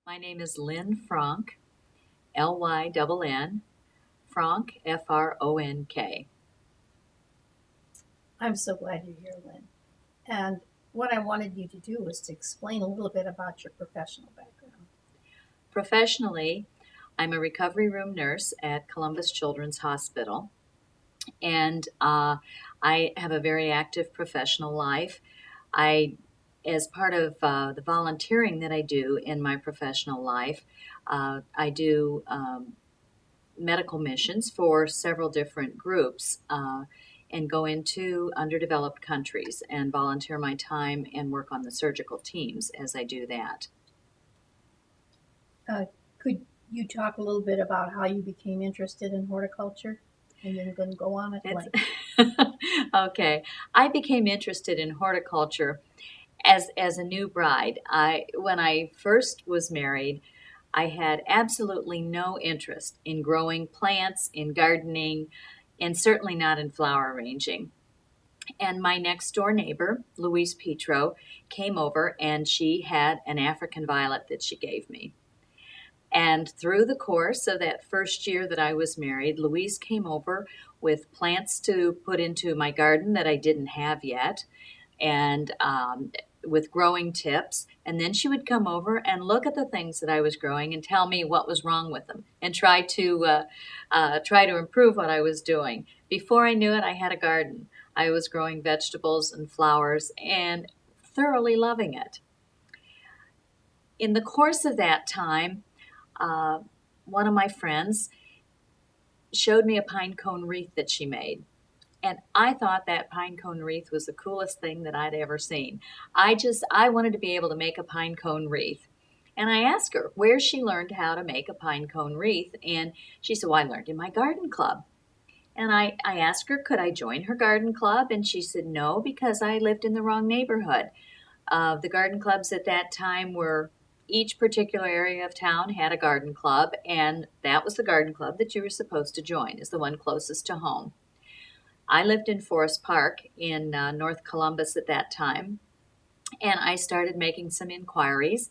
My name is Lynn Fronk, Lynn, Fronk, Fronk. I'm so glad you're here, Lynn. And what I wanted you to do was to explain a little bit about your professional background. Professionally, I'm a recovery room nurse at Columbus Children's Hospital, and I have a very active professional life. I, as part of the volunteering that I do in my professional life, I do medical missions for several different groups and go into underdeveloped countries and volunteer my time and work on the surgical teams as I do that. Could you talk a little bit about how you became interested in horticulture? And then going to go on at It's length. okay. I became interested in horticulture as a new bride. When I first was married, I had absolutely no interest in growing plants, in gardening, and certainly not in flower arranging. And my next door neighbor, Louise Petro, came over and she had an African violet that she gave me. And through the course of that first year that I was married, Louise came over with plants to put into my garden that I didn't have yet, and with growing tips. And then she would come over and look at the things that I was growing and tell me what was wrong with them and try to improve what I was doing. Before I knew it, I had a garden. I was growing vegetables and flowers and thoroughly loving it. In the course of that time, uh, one of my friends showed me a pine cone wreath that she made. And I thought that pine cone wreath was the coolest thing that I'd ever seen. I wanted to be able to make a pine cone wreath. And I asked her where she learned how to make a pine cone wreath. And she said, well, I learned in my garden club. And I asked her, could I join her garden club? And she said, no, because I lived in the wrong neighborhood. The garden clubs at that time were each particular area of town had a garden club, and that was the garden club that you were supposed to join, is the one closest to home. I lived in Forest Park in North Columbus at that time, and I started making some inquiries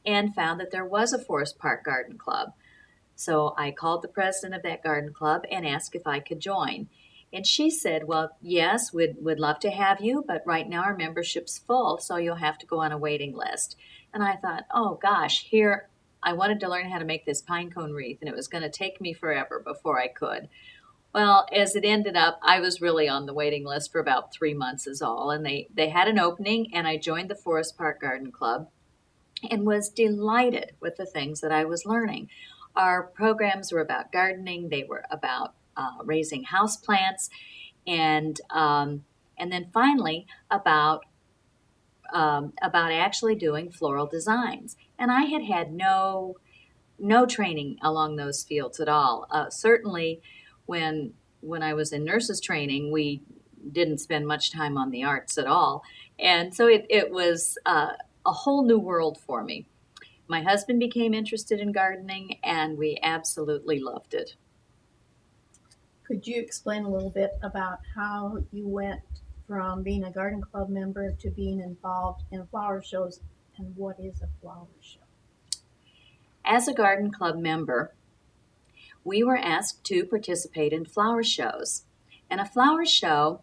and found that there was a Forest Park Garden Club. So I called the president of that garden club and asked if I could join. And she said, well, yes, we'd love to have you, but right now our membership's full, so you'll have to go on a waiting list. And I thought, oh gosh, here I wanted to learn how to make this pine cone wreath, and it was going to take me forever before I could. Well, as it ended up, I was really on the waiting list for about 3 months is all. And they had an opening, and I joined the Forest Park Garden Club and was delighted with the things that I was learning. Our programs were about gardening, they were about raising houseplants, and then finally about actually doing floral designs. And I had had no training along those fields at all. Certainly, when when I was in nurses training, we didn't spend much time on the arts at all, and so it was a whole new world for me. My husband became interested in gardening, and we absolutely loved it. Could you explain a little bit about how you went from being a garden club member to being involved in flower shows, and what is a flower show? As a garden club member, we were asked to participate in flower shows, and a flower show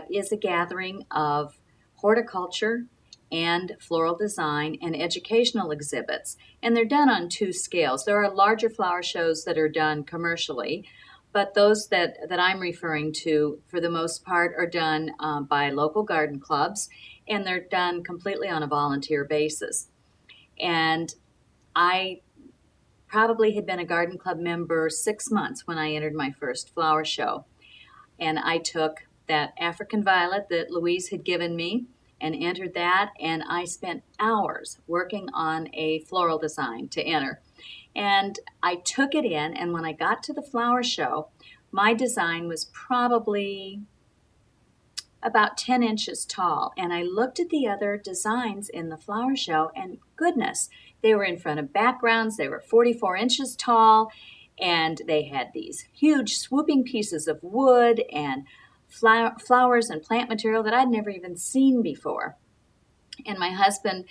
is a gathering of horticulture and floral design and educational exhibits. And they're done on two scales. There are larger flower shows that are done commercially, but those that I'm referring to, for the most part, are done by local garden clubs, and they're done completely on a volunteer basis. And I probably had been a garden club member 6 months when I entered my first flower show. And I took that African violet that Louise had given me and entered that, and I spent hours working on a floral design to enter. And I took it in, and when I got to the flower show, my design was probably about 10 inches tall. And I looked at the other designs in the flower show, and goodness, they were in front of backgrounds. They were 44 inches tall, and they had these huge swooping pieces of wood and flowers and plant material that I'd never even seen before. And my husband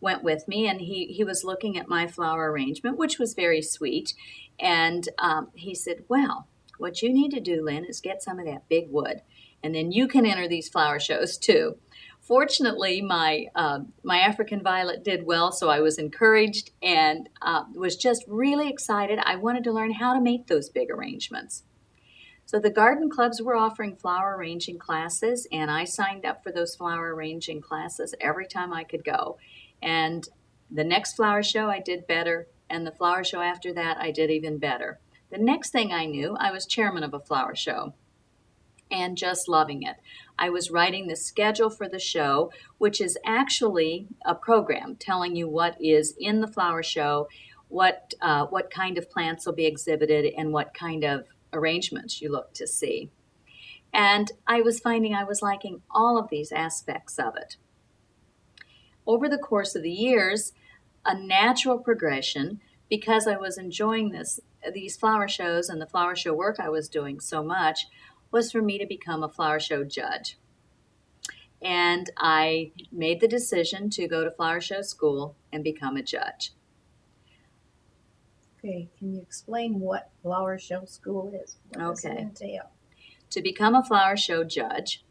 went with me, and he was looking at my flower arrangement, which was very sweet. And he said, "Well, what you need to do, Lynn, is get some of that big wood, and then you can enter these flower shows too." Fortunately, my African violet did well, so I was encouraged and was just really excited. I wanted to learn how to make those big arrangements. So the garden clubs were offering flower arranging classes, and I signed up for those flower arranging classes every time I could go. And the next flower show, I did better, and the flower show after that, I did even better. The next thing I knew, I was chairman of a flower show and just loving it. I was writing the schedule for the show, which is actually a program telling you what is in the flower show, what kind of plants will be exhibited, and what kind of arrangements you look to see. And I was finding I was liking all of these aspects of it. Over the course of the years, a natural progression, because I was enjoying these flower shows and the flower show work I was doing so much, was for me to become a flower show judge. And I made the decision to go to flower show school and become a judge. Okay, can you explain what flower show school is? What does it Okay. entail? To become a flower show judge,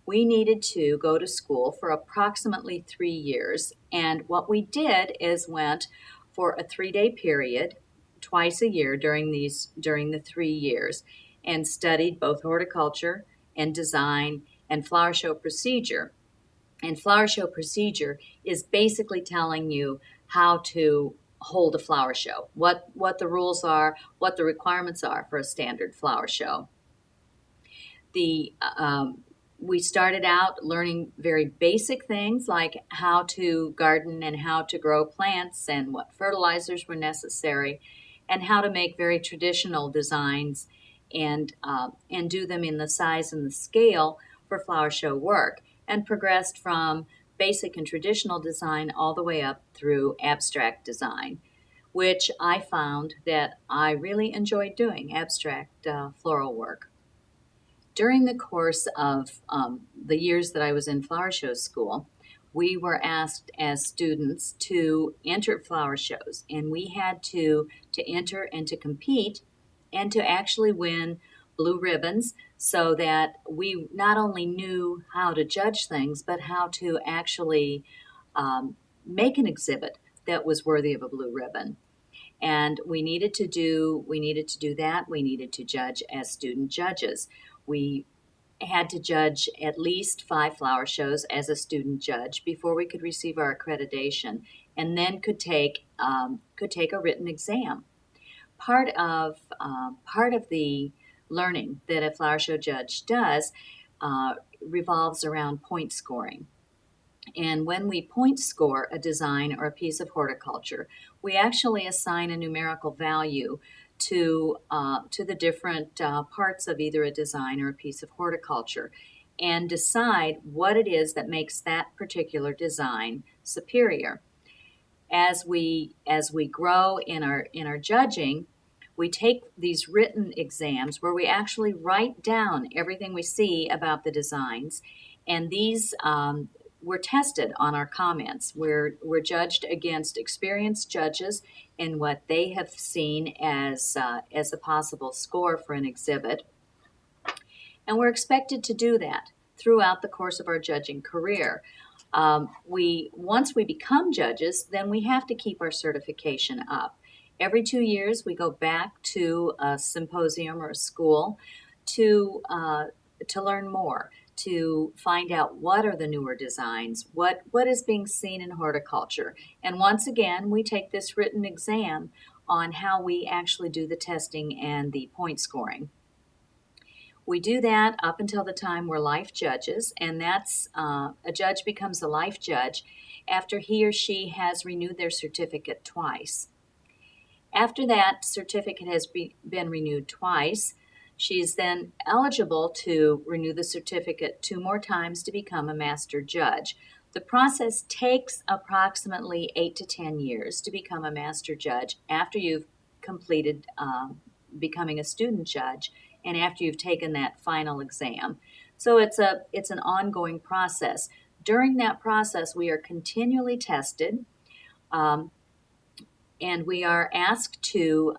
we needed to go to school for approximately 3 years. And what we did is went for a 3-day period twice a year during the 3 years and studied both horticulture and design and flower show procedure. And flower show procedure is basically telling you how to hold a flower show, what the rules are, what the requirements are for a standard flower show. The We started out learning very basic things like how to garden and how to grow plants and what fertilizers were necessary, and how to make very traditional designs and do them in the size and the scale for flower show work, and progressed from basic and traditional design all the way up through abstract design, which I found that I really enjoyed doing abstract floral work. During the course of the years that I was in flower show school, we were asked as students to enter flower shows, and we had to enter and to compete and to actually win blue ribbons, so that we not only knew how to judge things, but how to actually make an exhibit that was worthy of a blue ribbon. And we needed to do that. We needed to judge as student judges. We had to judge at least 5 flower shows as a student judge before we could receive our accreditation, and then could take a written exam. Part of the learning that a flower show judge does revolves around point scoring. And when we point score a design or a piece of horticulture, we actually assign a numerical value to the different parts of either a design or a piece of horticulture, and decide what it is that makes that particular design superior. As we grow in our judging, we take these written exams where we actually write down everything we see about the designs, and these we're tested on our comments. We're judged against experienced judges in what they have seen as a possible score for an exhibit, and we're expected to do that throughout the course of our judging career. We Once we become judges, then we have to keep our certification up. Every 2 years, we go back to a symposium or a school to learn more, to find out what are the newer designs, what is being seen in horticulture. And once again, we take this written exam on how we actually do the testing and the point scoring. We do that up until the time we're life judges, and that's a judge becomes a life judge after he or she has renewed their certificate twice. After that certificate has been renewed twice, she is then eligible to renew the certificate 2 more times to become a master judge. The process takes approximately 8 to 10 years to become a master judge after you've completed becoming a student judge and after you've taken that final exam. So it's an ongoing process. During that process, we are continually tested. Um, and we are asked to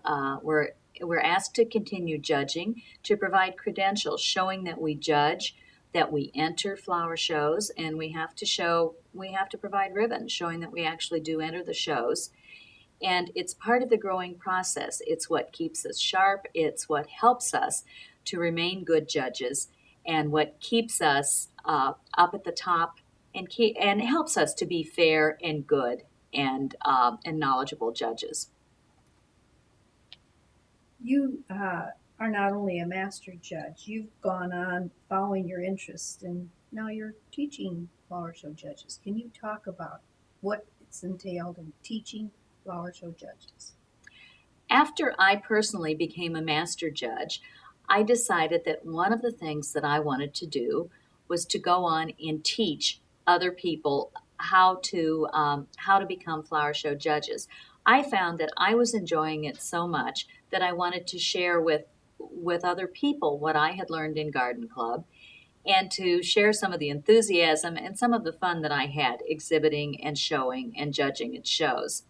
we're asked to continue judging, to provide credentials showing that we judge, that we enter flower shows, and we have to provide ribbons showing that we actually do enter the shows. And it's part of the growing process. It's what keeps us sharp. It's what helps us to remain good judges, and what keeps us up at the top, and helps us to be fair and good and knowledgeable judges. You are not only a master judge, you've gone on following your interest, and now you're teaching flower show judges. Can you talk about what it's entailed in teaching flower show judges? After I personally became a master judge, I decided that one of the things that I wanted to do was to go on and teach other people how to become flower show judges. I found that I was enjoying it so much that I wanted to share with other people what I had learned in garden club, and to share some of the enthusiasm and some of the fun that I had exhibiting and showing and judging at shows.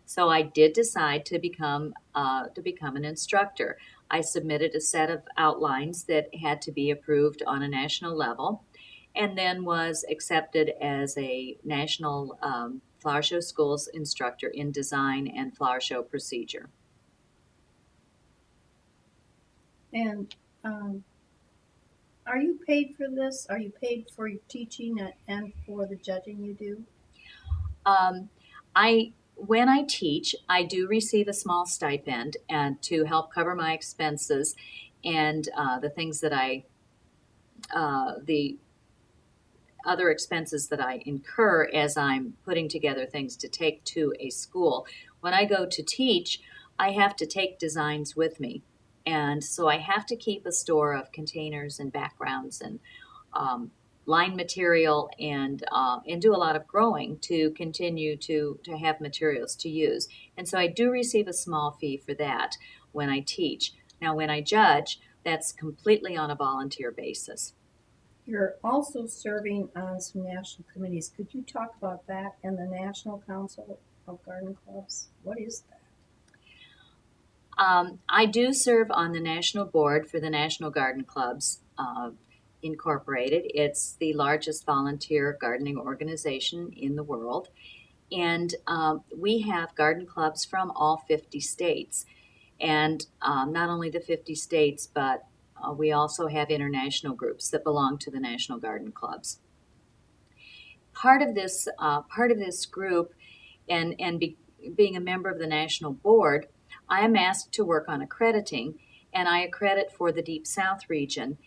So I did decide to become an instructor. I submitted a set of outlines that had to be approved on a national level, and then was accepted as a national flower show schools instructor in design and flower show procedure. And are you paid for this? Are you paid for your teaching and for the judging you do? Um, I when I teach, I do receive a small stipend and to help cover my expenses and the things that the other expenses that I incur as I'm putting together things to take to a school. When I go to teach, I have to take designs with me. And so I have to keep a store of containers and backgrounds and um, line material, and do a lot of growing to continue to have materials to use. And so I do receive a small fee for that when I teach. Now, when I judge, that's completely on a volunteer basis. You're also serving on some national committees. Could you talk about that and the National Council of Garden Clubs? What is that? I do serve on the national board for the National Garden Clubs Incorporated. It's the largest volunteer gardening organization in the world. And we have garden clubs from all 50 states. And not only the 50 states, but we also have international groups that belong to the National Garden Clubs. Part of this group, being a member of the national board, I am asked to work on accrediting, and I accredit for the Deep South region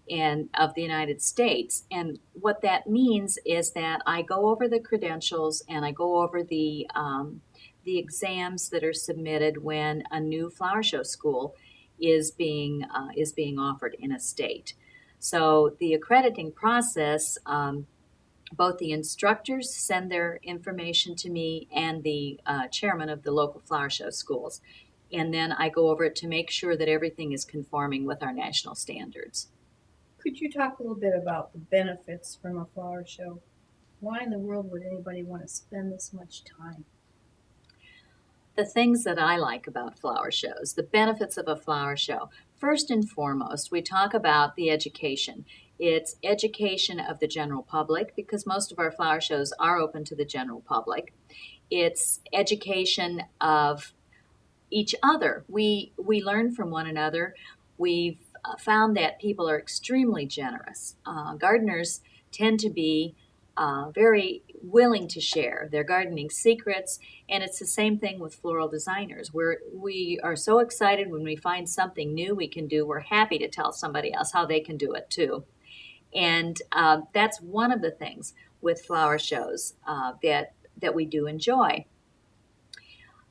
and of the United States. And what that means is that I go over the credentials and I go over the exams that are submitted when a new flower show school is being offered in a state. So the accrediting process. Both the instructors send their information to me and the chairman of the local flower show schools. And then I go over it to make sure that everything is conforming with our national standards. Could you talk a little bit about the benefits from a flower show? Why in the world would anybody want to spend this much time? The things that I like about flower shows, the benefits of a flower show. First and foremost, we talk about the education. It's education of the general public because most of our flower shows are open to the general public. It's education of each other. We learn from one another. We've found that people are extremely generous. Gardeners tend to be very willing to share their gardening secrets, and it's the same thing with floral designers. We are so excited when we find something new we can do. We're happy to tell somebody else how they can do it too, and that's one of the things with flower shows that we do enjoy.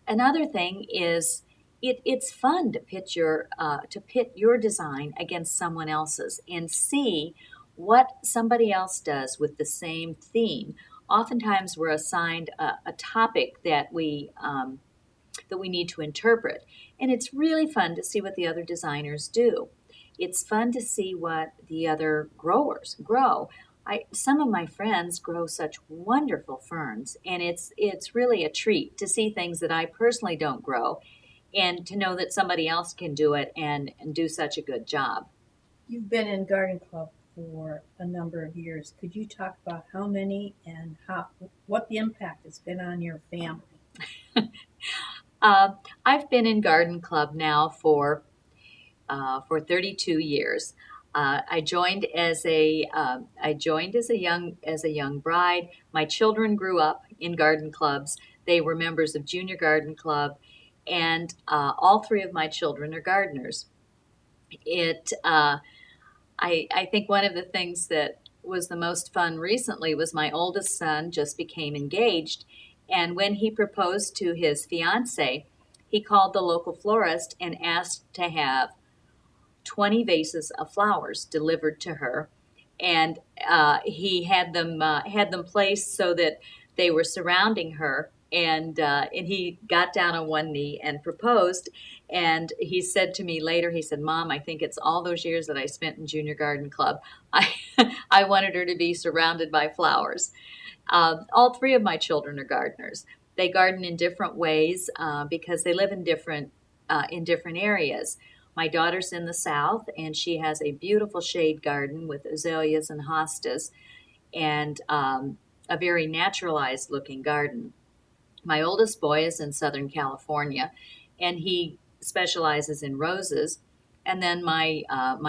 Another thing is it's fun to pit your design against someone else's and see what somebody else does with the same theme. Oftentimes, we're assigned a topic that we need to interpret, and it's really fun to see what the other designers do. It's fun to see what the other growers grow. Some of my friends grow such wonderful ferns, and it's really a treat to see things that I personally don't grow, and to know that somebody else can do it and do such a good job. You've been in garden club for a number of years. Could you talk about how many and how what the impact has been on your family? Uh, I've been in garden club now for 32 years. I joined as a young bride. My children grew up in garden clubs. They were members of junior garden club, and all three of my children are gardeners. It I think one of the things that was the most fun recently was my oldest son just became engaged, and when he proposed to his fiance, he called the local florist and asked to have 20 vases of flowers delivered to her, and he had them placed so that they were surrounding her. And he got down on one knee and proposed. And he said to me later, he said, "Mom, I think it's all those years that I spent in junior garden club. I I wanted her to be surrounded by flowers." All three of my children are gardeners. They garden in different ways because they live in different areas. My daughter's in the south, and she has a beautiful shade garden with azaleas and hostas, and a very naturalized looking garden. My oldest boy is in Southern California, and he specializes in roses. And then my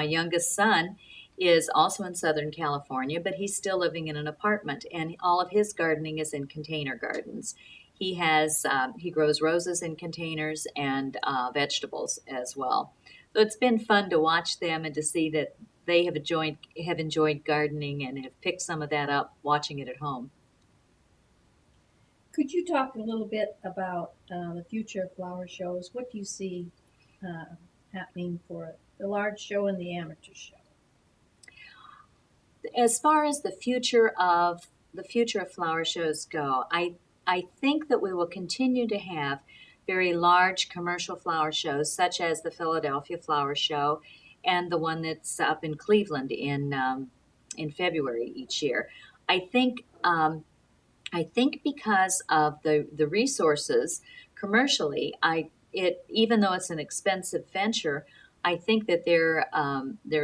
youngest son is also in Southern California, but he's still living in an apartment, and all of his gardening is in container gardens. He grows roses in containers and vegetables as well. So it's been fun to watch them and to see that they have enjoyed gardening and have picked some of that up watching it at home. Could you talk a little bit about the future of flower shows? What do you see uh, happening for the large show and the amateur show? As far as the future of flower shows go, I think that we will continue to have very large commercial flower shows, such as the Philadelphia Flower Show and the one that's up in Cleveland in February each year. I think I think because of the resources commercially, I it even though it's an expensive venture, I think that there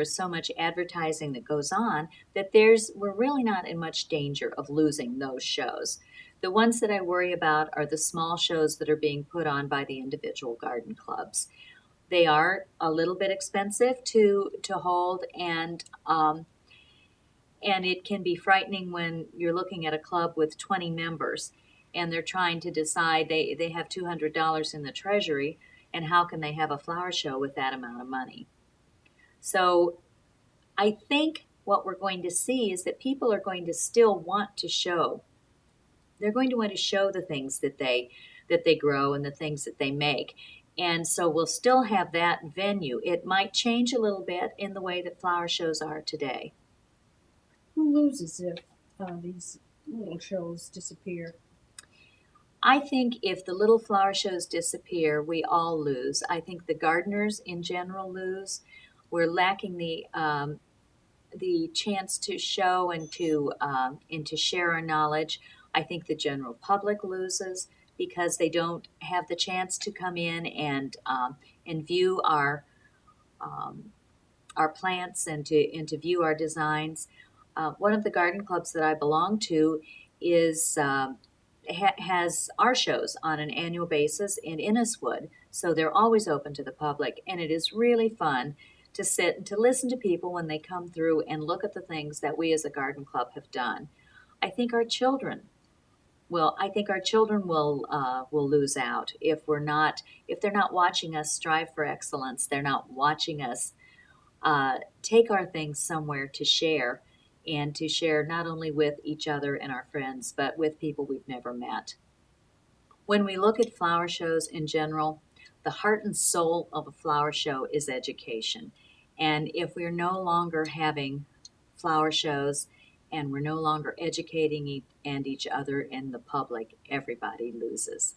is so much advertising that goes on that we're really not in much danger of losing those shows. The ones that I worry about are the small shows that are being put on by the individual garden clubs. They are a little bit expensive to hold, and it can be frightening when you're looking at a club with 20 members and they're trying to decide they have $200 in the treasury, and how can they have a flower show with that amount of money? So I think what we're going to see is that people are going to still want to show. They're going to want to show the things that they grow and the things that they make. And so we'll still have that venue. It might change a little bit in the way that flower shows are today. Who loses if these little shows disappear? I think if the little flower shows disappear, we all lose. I think the gardeners in general lose. We're lacking the chance to show and to share our knowledge. I think the general public loses because they don't have the chance to come in and view um, our plants and to view our designs. One of the garden clubs that I belong to is has our shows on an annual basis in Inniswood, so they're always open to the public, and it is really fun to sit and to listen to people when they come through and look at the things that we as a garden club have done. I think our children I think our children will lose out if they're not watching us strive for excellence. They're not watching us take our things somewhere to share, and to share not only with each other and our friends, but with people we've never met. When we look at flower shows in general, the heart and soul of a flower show is education. And if we're no longer having flower shows and we're no longer educating and each other and the public, everybody loses.